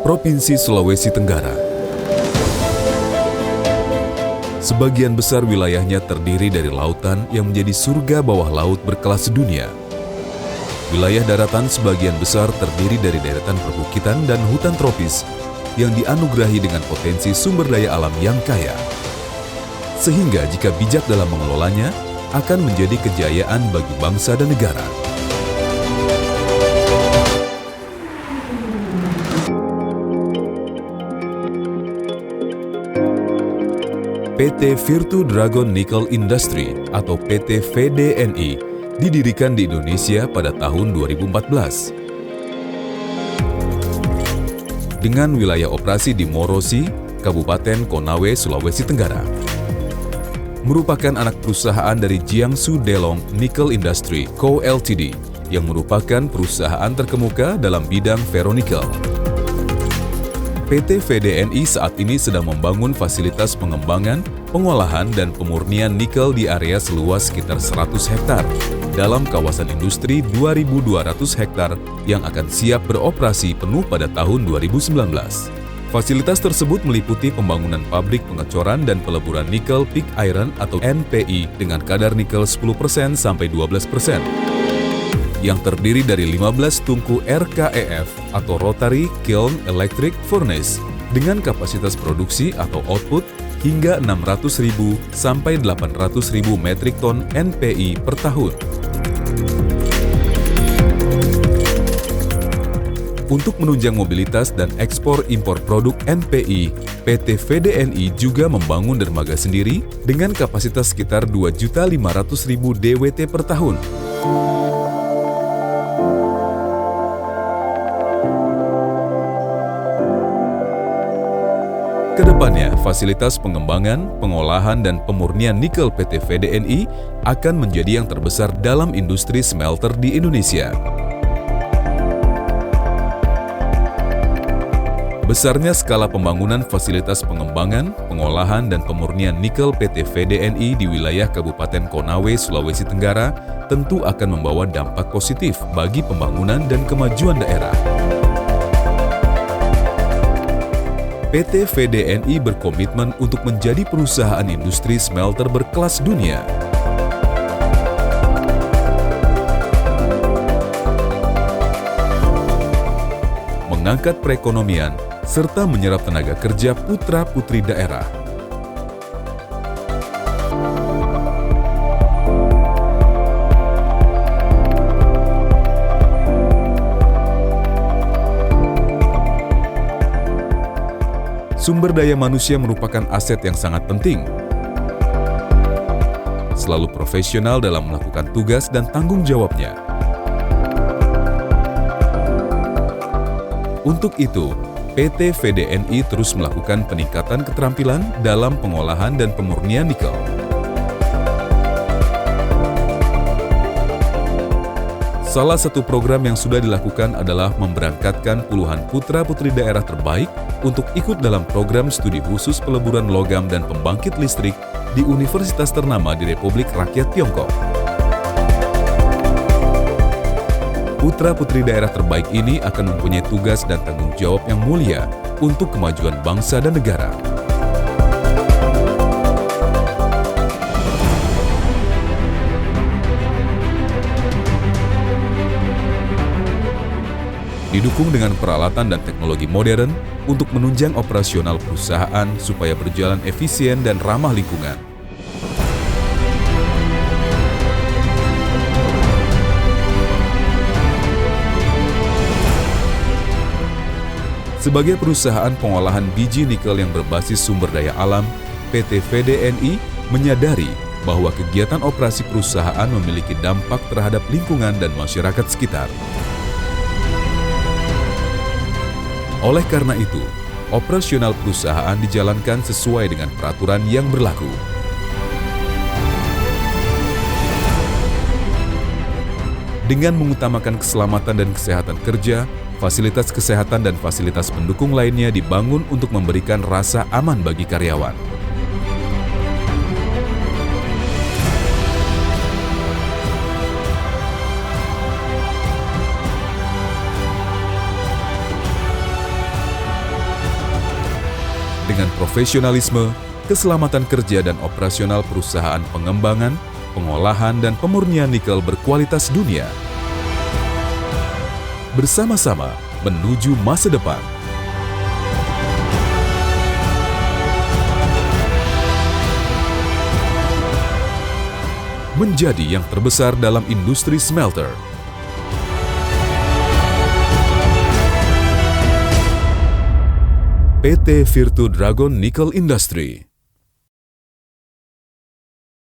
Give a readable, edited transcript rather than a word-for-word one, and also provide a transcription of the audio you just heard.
Provinsi Sulawesi Tenggara. Sebagian besar wilayahnya terdiri dari lautan yang menjadi surga bawah laut berkelas dunia. Wilayah daratan sebagian besar terdiri dari deretan perbukitan dan hutan tropis yang dianugerahi dengan potensi sumber daya alam yang kaya. Sehingga jika bijak dalam mengelolanya, akan menjadi kejayaan bagi bangsa dan negara. PT Virtu Dragon Nickel Industry atau PT VDNI didirikan di Indonesia pada tahun 2014. Dengan wilayah operasi di Morosi, Kabupaten Konawe, Sulawesi Tenggara. Merupakan anak perusahaan dari Jiangsu Delong Nickel Industry Co. Ltd. yang merupakan perusahaan terkemuka dalam bidang ferronikel. PT VDNI saat ini sedang membangun fasilitas pengembangan, pengolahan, dan pemurnian nikel di area seluas sekitar 100 hektar dalam kawasan industri 2.200 hektar yang akan siap beroperasi penuh pada tahun 2019. Fasilitas tersebut meliputi pembangunan pabrik pengecoran dan peleburan nikel pig iron atau NPI dengan kadar nikel 10% sampai 12%. Yang terdiri dari 15 tungku RKEF atau Rotary Kiln Electric Furnace dengan kapasitas produksi atau output hingga 600.000 sampai 800.000 metrik ton NPI per tahun. Untuk menunjang mobilitas dan ekspor impor produk NPI, PT VDNI juga membangun dermaga sendiri dengan kapasitas sekitar 2.500.000 DWT per tahun. Kedepannya, fasilitas pengembangan, pengolahan, dan pemurnian nikel PT VDNI akan menjadi yang terbesar dalam industri smelter di Indonesia. Besarnya skala pembangunan fasilitas pengembangan, pengolahan, dan pemurnian nikel PT VDNI di wilayah Kabupaten Konawe, Sulawesi Tenggara tentu akan membawa dampak positif bagi pembangunan dan kemajuan daerah. PT VDNI berkomitmen untuk menjadi perusahaan industri smelter berkelas dunia. Mengangkat perekonomian, serta menyerap tenaga kerja putra-putri daerah. Sumber daya manusia merupakan aset yang sangat penting. Selalu profesional dalam melakukan tugas dan tanggung jawabnya. Untuk itu, PT VDNI terus melakukan peningkatan keterampilan dalam pengolahan dan pemurnian nikel. Salah satu program yang sudah dilakukan adalah memberangkatkan puluhan putra-putri daerah terbaik untuk ikut dalam program studi khusus peleburan logam dan pembangkit listrik di universitas ternama di Republik Rakyat Tiongkok. Putra-putri daerah terbaik ini akan mempunyai tugas dan tanggung jawab yang mulia untuk kemajuan bangsa dan negara. Didukung dengan peralatan dan teknologi modern untuk menunjang operasional perusahaan supaya berjalan efisien dan ramah lingkungan. Sebagai perusahaan pengolahan biji nikel yang berbasis sumber daya alam, PT VDNI menyadari bahwa kegiatan operasi perusahaan memiliki dampak terhadap lingkungan dan masyarakat sekitar. Oleh karena itu, operasional perusahaan dijalankan sesuai dengan peraturan yang berlaku. Dengan mengutamakan keselamatan dan kesehatan kerja, fasilitas kesehatan dan fasilitas pendukung lainnya dibangun untuk memberikan rasa aman bagi karyawan. profesionalisme, keselamatan kerja dan operasional perusahaan pengembangan, pengolahan dan pemurnian nikel berkualitas dunia. Bersama-sama menuju masa depan. Menjadi yang terbesar dalam industri smelter. PT Virtu Dragon Nickel Industry.